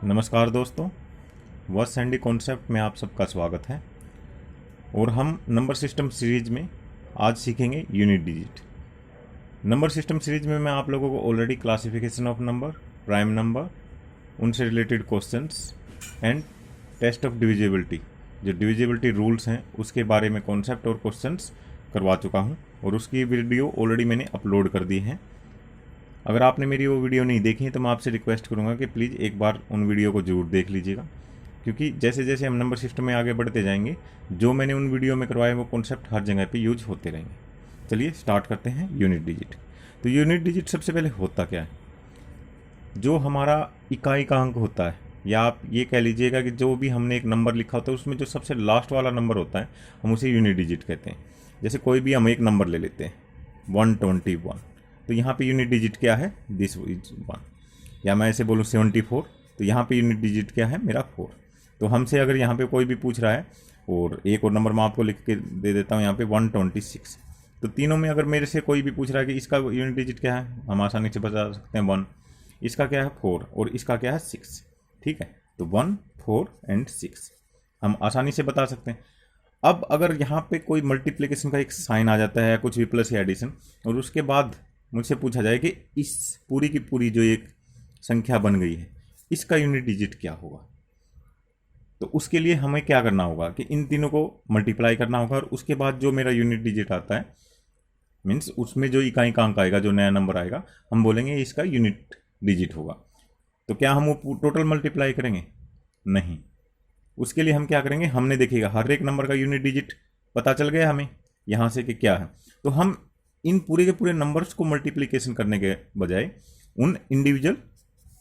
नमस्कार दोस्तों, worst Sandy concept में आप सबका स्वागत है। और हम नंबर सिस्टम सीरीज में आज सीखेंगे unit digit. Number system series में मैं आप लोगों को already classification of number, prime number, उनसे related questions and test of divisibility, जो डिविजिबिलिटी रूल्स हैं उसके बारे में कॉन्सेप्ट और क्वेश्चंस करवा चुका हूं और उसकी वीडियो ऑलरेडी मैंने अपलोड कर दी है। अगर आपने मेरी वो वीडियो नहीं देखी है तो मैं आपसे रिक्वेस्ट करूंगा कि प्लीज़ एक बार उन वीडियो को जरूर देख लीजिएगा, क्योंकि जैसे जैसे हम नंबर सिस्टम में आगे बढ़ते जाएंगे जो मैंने उन वीडियो में करवाए वो कॉन्सेप्ट हर जगह पे यूज होते रहेंगे। चलिए स्टार्ट करते हैं यूनिट डिजिट। तो यूनिट डिजिट सबसे पहले होता क्या है? जो हमारा इकाई का अंक होता है, या आप ये कह लीजिएगा कि जो भी हमने एक नंबर लिखा होता है उसमें जो सबसे लास्ट वाला नंबर होता है हम उसे यूनिट डिजिट कहते हैं। जैसे कोई भी हम एक नंबर ले लेते हैं 121, तो यहाँ पे यूनिट डिजिट क्या है? This is 1। या मैं ऐसे बोलूँ 74, तो यहाँ पे यूनिट डिजिट क्या है? मेरा 4। तो हमसे अगर यहाँ पे कोई भी पूछ रहा है, और एक और नंबर मैं आपको लिख के दे देता हूँ यहाँ पे 126, तो तीनों में अगर मेरे से कोई भी पूछ रहा है कि इसका यूनिट डिजिट क्या है, हम आसानी से बता सकते हैं 1, इसका क्या है 4, और इसका क्या है 6। ठीक है, तो 1, 4 एंड 6 हम आसानी से बता सकते हैं। अब अगर यहाँ पे कोई मल्टीप्लिकेशन का एक साइन आ जाता है, कुछ भी प्लस या एडिशन, और उसके बाद मुझसे पूछा जाए कि इस पूरी की पूरी जो एक संख्या बन गई है इसका यूनिट डिजिट क्या होगा, तो उसके लिए हमें क्या करना होगा कि इन तीनों को मल्टीप्लाई करना होगा, और उसके बाद जो मेरा यूनिट डिजिट आता है, मीन्स उसमें जो इकाई का अंक आएगा, जो नया नंबर आएगा, हम बोलेंगे इसका यूनिट डिजिट होगा। तो क्या हम वो टोटल मल्टीप्लाई करेंगे? नहीं। उसके लिए हम क्या करेंगे, हमने देखिएगा हर एक नंबर का यूनिट डिजिट पता चल गया हमें यहाँ से कि क्या है, तो हम इन पूरे के पूरे नंबर्स को मल्टीप्लिकेशन करने के बजाय उन इंडिविजुअल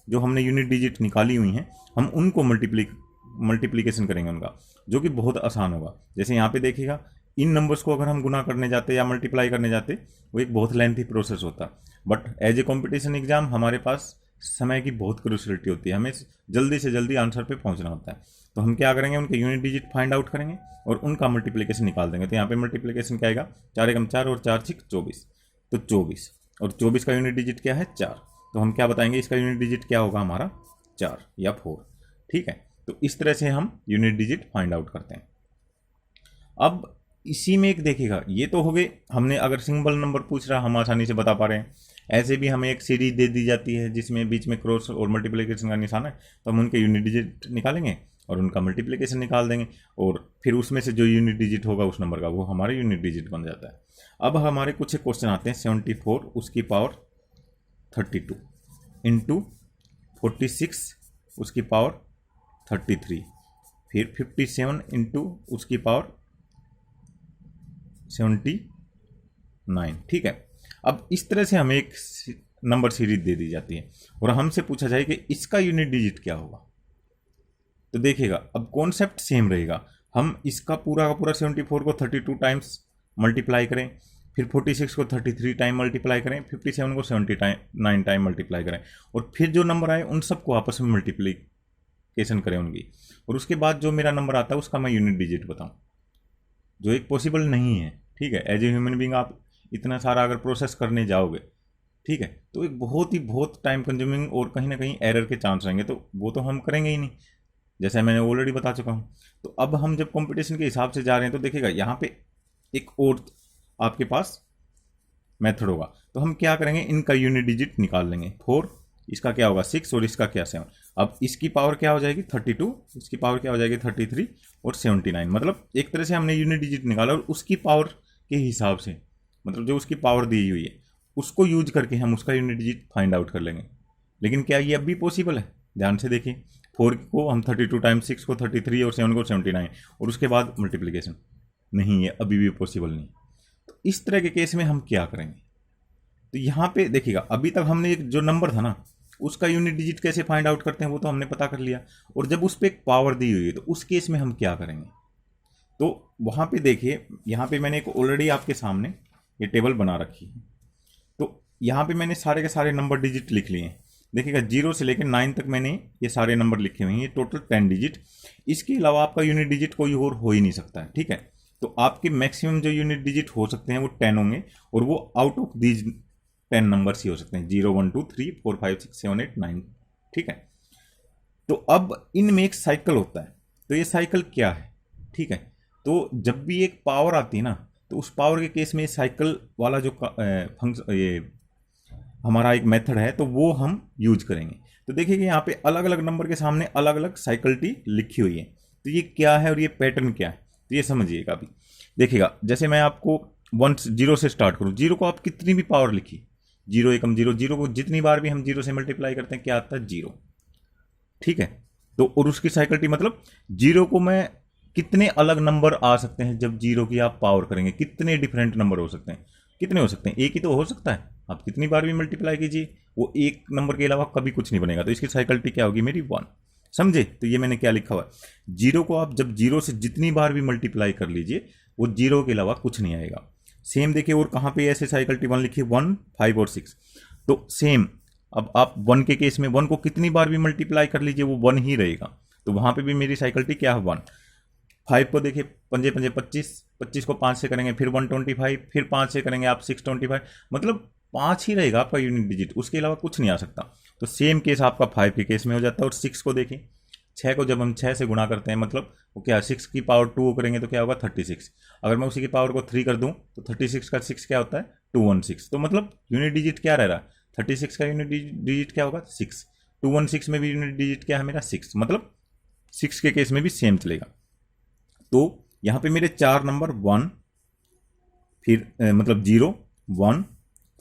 जो हमने यूनिट डिजिट निकाली हुई हैं हम उनको मल्टीप्लिकेशन करेंगे उनका, जो कि बहुत आसान होगा। जैसे यहाँ पे देखिएगा, इन नंबर्स को अगर हम गुना करने जाते या मल्टीप्लाई करने जाते वो एक बहुत लेंथी प्रोसेस होता, but as a competition exam हमारे पास समय की बहुत क्रूशियलिटी होती है, हमें जल्दी से जल्दी आंसर पे पहुंचना होता है। तो हम क्या करेंगे, उनके यूनिट डिजिट फाइंड आउट करेंगे और उनका मल्टीप्लिकेशन निकाल देंगे। तो यहाँ पे मल्टीप्लिकेशन क्या आएगा, 4 एकम 4 और 4 6 24, तो 24, और 24 का यूनिट डिजिट क्या है 4, तो हम क्या बताएंगे इसका यूनिट डिजिट क्या होगा हमारा 4 या 4। ठीक है, तो इस तरह से हम यूनिट डिजिट फाइंड आउट करते हैं। अब इसी में एक देखिएगा, ये तो हो गए हमने अगर सिंगल नंबर पूछ रहा हम आसानी से बता पा रहे हैं। ऐसे भी हमें एक सीरीज दे दी जाती है जिसमें बीच में क्रॉस और मल्टीप्लिकेशन का निशान है, तो हम उनके यूनिट डिजिट निकालेंगे और उनका मल्टीप्लिकेशन निकाल देंगे, और फिर उसमें से जो यूनिट डिजिट होगा उस नंबर का वो हमारा यूनिट डिजिट बन जाता है। अब हमारे कुछ क्वेश्चन आते हैं, 74 उसकी पावर 32 इंटू 46 उसकी पावर 33, फिर 57 इंटू उसकी पावर 79। ठीक है, अब इस तरह से हमें एक नंबर सीरीज दे दी जाती है और हमसे पूछा जाए कि इसका यूनिट डिजिट क्या होगा। तो देखिएगा, अब कॉन्सेप्ट सेम रहेगा, हम इसका पूरा का पूरा 74 को 32 टाइम्स मल्टीप्लाई करें, फिर 46 को 33 टाइम मल्टीप्लाई करें, 57 को 79 टाइम मल्टीप्लाई करें, और फिर जो नंबर आए उन सबको आपस में मल्टीप्लिकेशन करें उनकी, और उसके बाद जो मेरा नंबर आता है उसका मैं यूनिट डिजिट बताऊं, जो एक पॉसिबल नहीं है। ठीक है, एज ए ह्यूमन बींग आप इतना सारा अगर प्रोसेस करने जाओगे, ठीक है, तो एक बहुत टाइम कंज्यूमिंग और कहीं ना कहीं एरर के चांस रहेंगे, तो वो तो हम करेंगे ही नहीं, जैसे मैंने ऑलरेडी बता चुका हूँ। तो अब हम जब कंपटीशन के हिसाब से जा रहे हैं तो देखिएगा यहाँ पे एक और आपके पास मेथड होगा, तो हम क्या करेंगे, इनका यूनिट डिजिट निकाल लेंगे। 4, इसका क्या होगा 6, और इसका क्या 7। अब इसकी पावर क्या हो जाएगी 32, इसकी पावर क्या हो जाएगी 33 और 79, मतलब एक तरह से हमने यूनिट डिजिट निकाला और उसकी पावर के हिसाब से, मतलब जो उसकी पावर दी हुई है उसको यूज करके हम उसका यूनिट डिजिट फाइंड आउट कर लेंगे। लेकिन क्या ये अब भी पॉसिबल है? ध्यान से देखिए, 4 को हम 32 टाइम्स, 6 को 33 और 7 को 79, और उसके बाद मल्टीप्लिकेशन नहीं, है अभी भी पॉसिबल नहीं। तो इस तरह के केस में हम क्या करेंगे, तो यहाँ पे देखिएगा, अभी तक हमने एक जो नंबर था ना उसका यूनिट डिजिट कैसे फाइंड आउट करते हैं वो तो हमने पता कर लिया, और जब उस पर एक पावर दी हुई है तो उस केस में हम क्या करेंगे। तो वहाँ पे देखिए, यहाँ पे मैंने एक ऑलरेडी आपके सामने ये टेबल बना रखी है, तो यहाँ पे मैंने सारे के सारे नंबर डिजिट लिख लिए हैं। देखिएगा 0 से लेकर 9 तक मैंने ये सारे नंबर लिखे हुए हैं, ये टोटल 10 डिजिट। इसके अलावा आपका यूनिट डिजिट कोई और हो ही नहीं सकता है। ठीक है, तो आपके मैक्सिमम जो यूनिट डिजिट हो सकते हैं वो 10 होंगे, और वो आउट ऑफ दीज 10 नंबर्स ही हो सकते हैं, 0 1 2 3 4 5 6 7 8 9। ठीक है, तो अब इनमें एक साइकिल होता है, तो ये साइकिल क्या है, ठीक है। तो जब भी एक पावर आती है ना, तो उस पावर के केस में साइकिल वाला जो फंक्शन, ये हमारा एक मेथड है, तो वो हम यूज करेंगे। तो देखिए कि यहाँ पे अलग अलग नंबर के सामने अलग अलग साइकिल टी लिखी हुई है, तो ये क्या है और ये पैटर्न क्या है, तो ये समझिएगा। अभी देखिएगा, जैसे मैं आपको 0 से स्टार्ट करूँ, 0 को आप कितनी भी पावर लिखिए, 0 एकम 0, 0 को जितनी बार भी हम 0 से मल्टीप्लाई करते हैं क्या आता है, 0, ठीक है। तो और उसकी साइकिल टी मतलब 0 को मैं कितने अलग नंबर आ सकते हैं जब 0 की आप पावर करेंगे, कितने डिफरेंट नंबर हो सकते हैं, कितने हो सकते हैं, एक ही तो हो सकता है, आप कितनी बार भी मल्टीप्लाई कीजिए वो एक नंबर के अलावा कभी कुछ नहीं बनेगा। तो इसकी साइकिल टी क्या होगी मेरी, 1, समझे। तो ये मैंने क्या लिखा हुआ है, 0 को आप जब 0 से जितनी बार भी मल्टीप्लाई कर लीजिए वो 0 के अलावा कुछ नहीं आएगा। सेम देखिए, और कहाँ पे ऐसे साइकिल टी 1 लिखिए, 1, 5 और 6, तो सेम। अब आप 1 के केस में 1 को कितनी बार भी मल्टीप्लाई कर लीजिए वो 1 ही रहेगा, तो वहां पे भी मेरी साइकिल टी क्या है, 1। 5 को देखिए, पंजे पंजे 25, 25 को 5 से करेंगे फिर 125, फिर 5 से करेंगे आप 625, मतलब 5 ही रहेगा आपका यूनिट डिजिट, उसके अलावा कुछ नहीं आ सकता। तो सेम केस आपका 5 के केस में हो जाता है। और 6 को देखिए, 6 को जब हम 6 से गुणा करते हैं, मतलब वो क्या, 6 की पावर 2 करेंगे तो क्या होगा, 36। अगर मैं उसी की पावर को 3 कर दूं तो 36 का 6 क्या होता है, 216। तो मतलब यूनिट डिजिट क्या रह रहा है, 36 का यूनिट डिजिट क्या होगा, 6। 216 में भी यूनिट डिजिट क्या है मेरा, 6, मतलब 6 के केस में भी सेम चलेगा। तो यहां पे मेरे 4 नंबर 1, फिर मतलब 0, 1,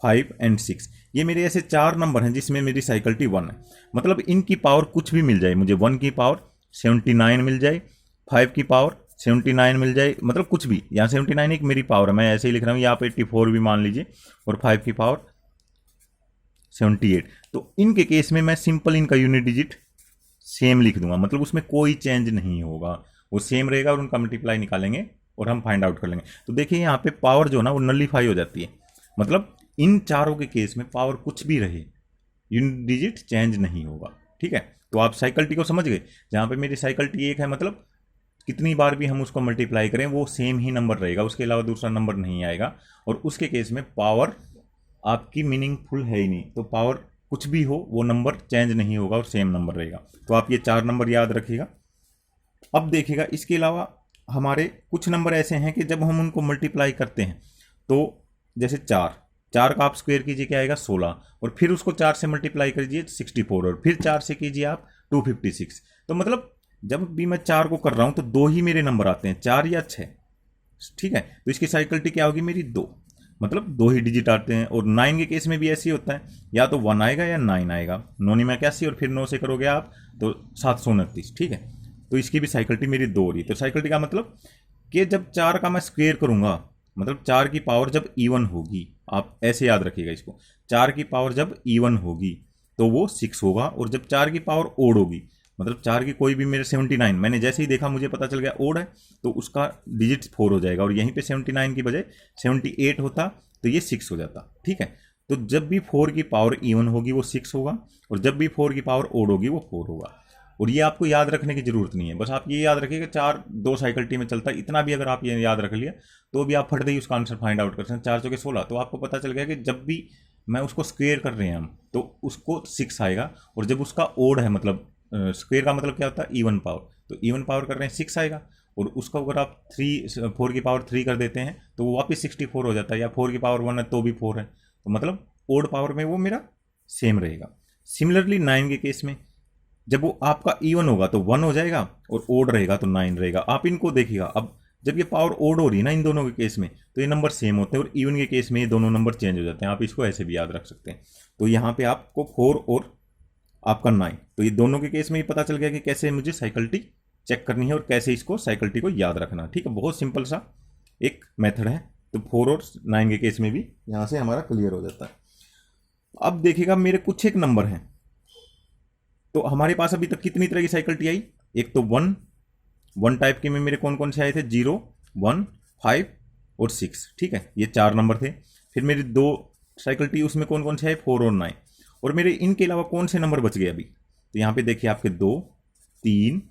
5 एंड 6, ये मेरे ऐसे 4 नंबर हैं जिसमें मेरी साइकिल टी 1 है। मतलब इनकी पावर कुछ भी मिल जाए, मुझे 1 की पावर 79 मिल जाए, 5 की पावर 79 मिल जाए, मतलब कुछ भी। यहाँ 79 एक मेरी पावर है, मैं ऐसे ही लिख रहा हूँ, यहाँ पे 84 भी मान लीजिए, और 5 की पावर 78। तो इनके केस में मैं सिंपल इनका यूनिट डिजिट सेम लिख दूंगा, मतलब उसमें कोई चेंज नहीं होगा, वो सेम रहेगा, और उनका मल्टीप्लाई निकालेंगे और हम फाइंड आउट कर लेंगे। तो देखिए यहाँ पे पावर जो ना वो नलीफाई हो जाती है, मतलब इन चारों के केस में पावर कुछ भी रहे यूनिट डिजिट चेंज नहीं होगा, ठीक है। तो आप साइकिल टी को समझ गए, जहां पे मेरी साइकिल टी 1 है, मतलब कितनी बार भी हम उसको मल्टीप्लाई करें वो सेम ही नंबर रहेगा, उसके अलावा दूसरा नंबर नहीं आएगा। और उसके केस में पावर आपकी मीनिंगफुल है ही नहीं, तो पावर कुछ भी हो वो नंबर चेंज नहीं होगा और सेम नंबर रहेगा। तो आप ये 4 नंबर याद रखिएगा। अब देखिएगा, इसके अलावा हमारे कुछ नंबर ऐसे हैं कि जब हम उनको मल्टीप्लाई करते हैं, तो जैसे 4 का आप स्क्वायर कीजिए क्या आएगा, 16, और फिर उसको 4 से मल्टीप्लाई कीजिए 64, और फिर 4 से कीजिए आप 256। तो मतलब जब भी मैं 4 को कर रहा हूं तो 2 ही मेरे नंबर आते हैं, 4 या 6, ठीक है। तो इसकी साइकिल टी क्या होगी मेरी, 2, मतलब 2 ही डिजिट आते हैं। और 9 के केस में भी ऐसे ही होता है, या तो 1 आएगा या 9 आएगा, 9 में 81, और फिर 9 से करोगे आप तो 729, ठीक है। तो इसकी भी साइकिल टी मेरी 2 हो रही है। तो साइकिल टी का मतलब कि जब 4 का मैं स्क्वायर करूंगा, मतलब 4 की पावर जब इवन होगी, आप ऐसे याद रखिएगा इसको, 4 की पावर जब इवन होगी तो वो 6 होगा, और जब 4 की पावर ओड होगी, मतलब 4 की कोई भी मेरे 79, मैंने जैसे ही देखा मुझे पता चल गया ओड है, तो उसका डिजिट 4 हो जाएगा, और यहीं पे 79 की बजाय 78 होता तो ये 6 हो जाता, ठीक है। तो जब भी 4 की पावर इवन होगी वो 6 होगा, और जब भी 4 की पावर ओड होगी वो 4 होगा। और ये आपको याद रखने की जरूरत नहीं है, बस आप ये याद रखिएगा 4 2 साइकिल टी में चलता है, इतना भी अगर आप ये याद रख लिया तो भी आप फट ही उसका आंसर फाइंड आउट कर सकते हैं। 4 चौके 16, तो आपको पता चल गया कि जब भी मैं उसको स्क्वेयर कर रहे हैं हम तो उसको 6 आएगा, और जब उसका ओड है, मतलब स्क्वेयर का मतलब क्या होता है, इवन पावर, तो इवन पावर कर रहे हैं 6 आएगा, और उसका अगर आप 4 की पावर 3 कर देते हैं तो वो वापस 64 हो जाता है, या 4 की पावर 1 है तो भी 4 है, तो मतलब ओड पावर में वो मेरा सेम रहेगा। सिमिलरली 9 के केस में जब वो आपका इवन होगा तो 1 हो जाएगा, और ओड रहेगा तो 9 रहेगा। आप इनको देखिएगा, अब जब ये पावर ओड हो रही है ना इन दोनों के केस में, तो ये नंबर सेम होते हैं, और इवन के केस में ये दोनों नंबर चेंज हो जाते हैं। आप इसको ऐसे भी याद रख सकते हैं। तो यहाँ पे आपको 4 और आपका 9, तो ये दोनों के केस में ये पता चल गया कि कैसे मुझे साइकिल टी चेक करनी है और कैसे इसको साइकिल टी को याद रखना, ठीक है। बहुत सिंपल सा एक मेथड है। तो 4 और 9 के केस में भी यहाँ से हमारा क्लियर हो जाता है। अब देखिएगा मेरे कुछ एक नंबर हैं, तो हमारे पास अभी तक कितनी तरह की साइकिल टी आई, एक तो 1 टाइप के में मेरे कौन कौन से आए थे, 0, 1, 5 और 6, ठीक है, ये 4 नंबर थे। फिर मेरी 2 साइकिल टी उसमें कौन कौन से आए, 4 और 9, और मेरे इनके अलावा कौन से नंबर बच गए अभी, तो यहाँ पे देखिए आपके 2, 3,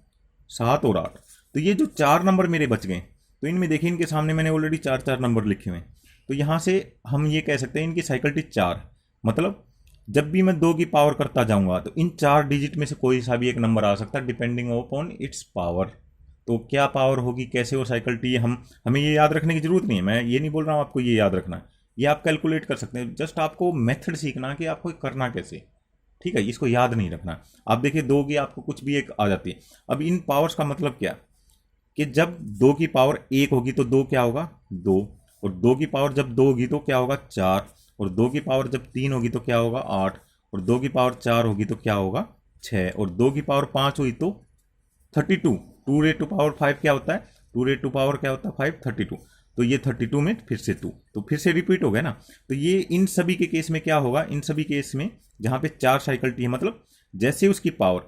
7 और 8। तो ये जो 4 नंबर मेरे बच गए, तो इनमें देखिए इनके सामने मैंने ऑलरेडी 4 नंबर लिखे हुए हैं, तो यहाँ से हम ये कह सकते हैं इनकी साइकिल टी 4, मतलब जब भी मैं 2 की पावर करता जाऊंगा तो इन 4 डिजिट में से कोई सा भी एक नंबर आ सकता है डिपेंडिंग अपॉन इट्स पावर। तो क्या पावर होगी, कैसे वो साइकिल टी, हमें ये याद रखने की जरूरत नहीं है। मैं ये नहीं बोल रहा हूँ आपको ये याद रखना है, ये आप कैलकुलेट कर सकते हैं। जस्ट आपको मेथड सीखना कि आपको करना कैसे, ठीक है, इसको याद नहीं रखना। आप देखिए 2 की आपको कुछ भी एक आ जाती है। अब इन पावर्स का मतलब क्या कि जब 2 की पावर 1 होगी तो 2 क्या होगा 2, और 2 की पावर जब 2 होगी तो क्या होगा 4, और 2 की पावर जब 3 होगी तो क्या होगा 8, और 2 की पावर 4 होगी तो क्या होगा 6, और 2 की पावर 5 हुई तो 32। 2 रेट टू पावर 5 क्या होता है, 2 रेट टू पावर क्या होता है 5, 32। तो ये 32 में फिर से 2, तो फिर से रिपीट हो गया ना। तो ये इन सभी के केस में क्या होगा, इन सभी केस में जहां पे 4 साइकिल टी है, मतलब जैसे उसकी पावर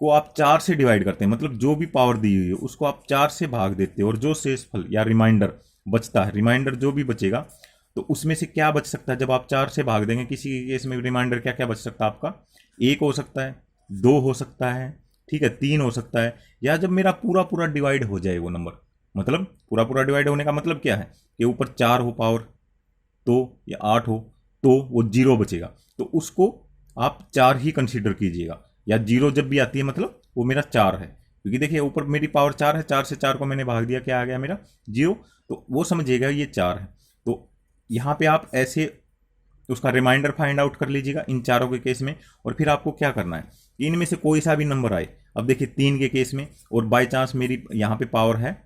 को आप 4 से डिवाइड करते हैं, मतलब जो भी पावर दी हुई है उसको आप 4 से भाग देते हैं, और जो शेषफल या रिमाइंडर बचता है, रिमाइंडर जो भी बचेगा, तो उसमें से क्या बच सकता है जब आप 4 से भाग देंगे। किसी के केस में रिमाइंडर क्या क्या बच सकता है आपका, 1 हो सकता है, 2 हो सकता है, ठीक है, 3 हो सकता है, या जब मेरा पूरा पूरा डिवाइड हो जाए वो नंबर, मतलब पूरा पूरा डिवाइड होने का मतलब क्या है कि ऊपर 4 हो पावर तो, या 8 हो तो वो 0 बचेगा, तो उसको आप 4 ही कंसीडर कीजिएगा। या 0 जब भी आती है मतलब वो मेरा 4 है, क्योंकि देखिए ऊपर मेरी पावर 4 है, 4 से 4 को मैंने भाग दिया, क्या आ गया मेरा 0, तो वो समझिएगा ये 4 है। तो यहाँ पे आप ऐसे उसका रिमाइंडर फाइंड आउट कर लीजिएगा इन चारों के केस में। और फिर आपको क्या करना है, इनमें से कोई सा भी नंबर आए, अब देखिए 3 के केस में, और बाई चांस मेरी यहाँ पे पावर है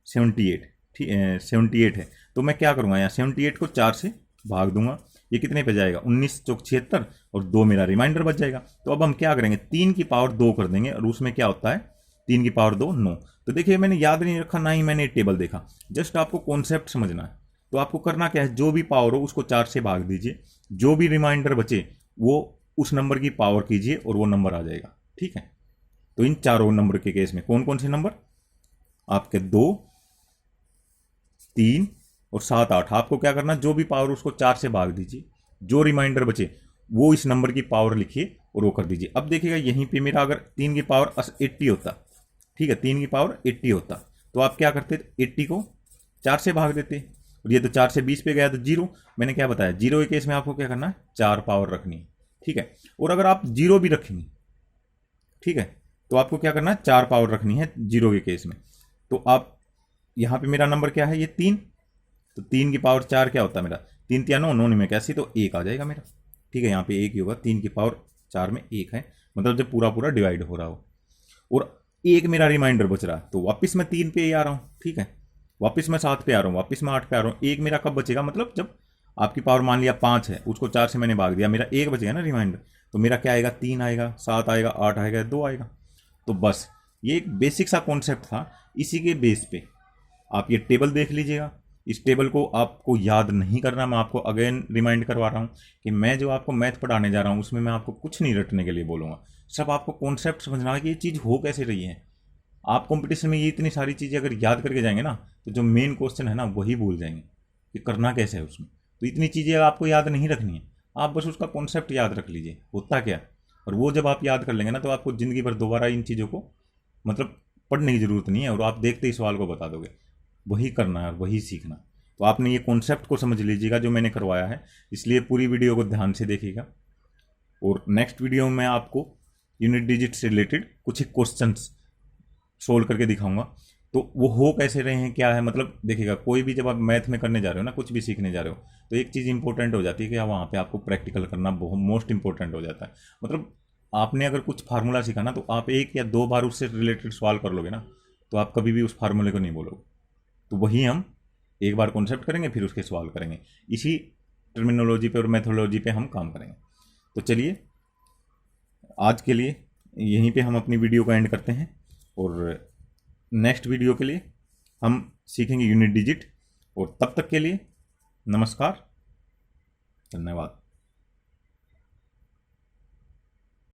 78, ठीक 78 है, तो मैं क्या करूँगा, यहाँ 78 को 4 से भाग दूंगा, ये कितने पे जाएगा 19 चौक 76, और 2 मेरा रिमाइंडर बच जाएगा। तो अब हम क्या करेंगे, 3 की पावर 2 कर देंगे, और उसमें क्या होता है 3 की पावर 2 9। तो देखिए मैंने याद नहीं रखा, ना ही मैंने टेबल देखा, जस्ट आपको कॉन्सेप्ट समझना है। तो आपको करना क्या है, जो भी पावर हो उसको 4 से भाग दीजिए, जो भी रिमाइंडर बचे वो उस नंबर की पावर कीजिए और वो नंबर आ जाएगा, ठीक है। तो इन चारों नंबर के केस में कौन कौन से नंबर, आपके 2, 3 और 7, 8, आपको क्या करना, जो भी पावर उसको 4 से भाग दीजिए, जो रिमाइंडर बचे वो इस नंबर की पावर लिखिए और वो कर दीजिए। अब देखिएगा यहीं पे मेरा अगर 3 की पावर 80 होता, ठीक है, 3 की पावर 80 होता, तो आप क्या करते, 80 को 4 से भाग देते, और ये तो 4 से 20 पे गया तो 0। मैंने क्या बताया, 0 के केस में आपको क्या करना है, 4 पावर रखनी है, ठीक है। और अगर आप 0 भी रखेंगे, ठीक है, तो आपको क्या करना है, 4 पावर रखनी है 0 के केस में। तो आप यहाँ पे मेरा नंबर क्या है, ये 3, तो 3 की पावर 4 क्या होता है मेरा, 3 3 9, 9 में कैसी, तो 1 आ जाएगा मेरा, ठीक है, यहाँ पे 1 ही होगा, 3 की पावर 4 में 1 है, मतलब जब पूरा पूरा डिवाइड हो रहा हो, और 1 मेरा रिमाइंडर बच रहा है, तो वापस मैं 3 पे ही आ रहा हूँ, ठीक है, वापस मैं 7 पे आ रहा हूँ, वापस मैं 8 पे आ रहा हूँ। 1 मेरा कब बचेगा, मतलब जब आपकी पावर मान लिया 5 है, उसको 4 से मैंने भाग दिया, मेरा 1 बचेगा ना रिमाइंडर, तो मेरा क्या आएगा, 3 आएगा, 7 आएगा, 8 आएगा, 2 आएगा। तो बस ये एक बेसिक सा कॉन्सेप्ट था, इसी के बेस पे आप ये टेबल देख लीजिएगा। इस टेबल को आपको याद नहीं करना, मैं आपको अगेन रिमाइंड करवा रहा हूँ कि मैं जो आपको मैथ पढ़ाने जा रहा हूँ उसमें मैं आपको कुछ नहीं रटने के लिए बोलूँगा, सब आपको कॉन्सेप्ट समझना है कि ये चीज़ हो कैसे रही है। आप कंपटीशन में ये इतनी सारी चीज़ें अगर याद करके जाएंगे ना, तो जो मेन क्वेश्चन है ना वही भूल जाएंगे कि करना कैसे है उसमें। तो इतनी चीज़ें आपको याद नहीं रखनी है, आप बस उसका कॉन्सेप्ट याद रख लीजिए होता क्या, और वो जब आप याद कर लेंगे ना तो आपको ज़िंदगी भर दोबारा इन चीज़ों को मतलब पढ़ने की ज़रूरत नहीं है, और आप देखते ही सवाल को बता दोगे। वही करना है और वही सीखना। तो आपने ये कॉन्सेप्ट को समझ लीजिएगा जो मैंने करवाया है, इसलिए पूरी वीडियो को ध्यान से देखिएगा। और नेक्स्ट वीडियो में मैं आपको यूनिट डिजिट से रिलेटेड कुछ एक क्वेश्चंस सोल्व करके दिखाऊंगा। तो वो हो कैसे रहे हैं, क्या है, मतलब देखिएगा कोई भी जब आप मैथ में करने जा रहे हो ना, कुछ भी सीखने जा रहे हो, तो एक चीज़ इंपॉर्टेंट हो जाती है कि वहाँ पे आपको प्रैक्टिकल करना बहुत मोस्ट इंपॉर्टेंट हो जाता है। मतलब आपने अगर कुछ फार्मूला सीखा ना, तो आप 1 या 2 बार उससे रिलेटेड सवाल कर लोगे ना, तो आप कभी भी उस फार्मूले को नहीं बोलोगे। तो वही हम एक बार कॉन्सेप्ट करेंगे, फिर उसके सवाल करेंगे, इसी टर्मिनोलॉजी पे और मेथोडोलॉजी पे हम काम करेंगे। तो चलिए आज के लिए यहीं पे हम अपनी वीडियो को एंड करते हैं, और नेक्स्ट वीडियो के लिए हम सीखेंगे यूनिट डिजिट। और तब तक के लिए नमस्कार, धन्यवाद।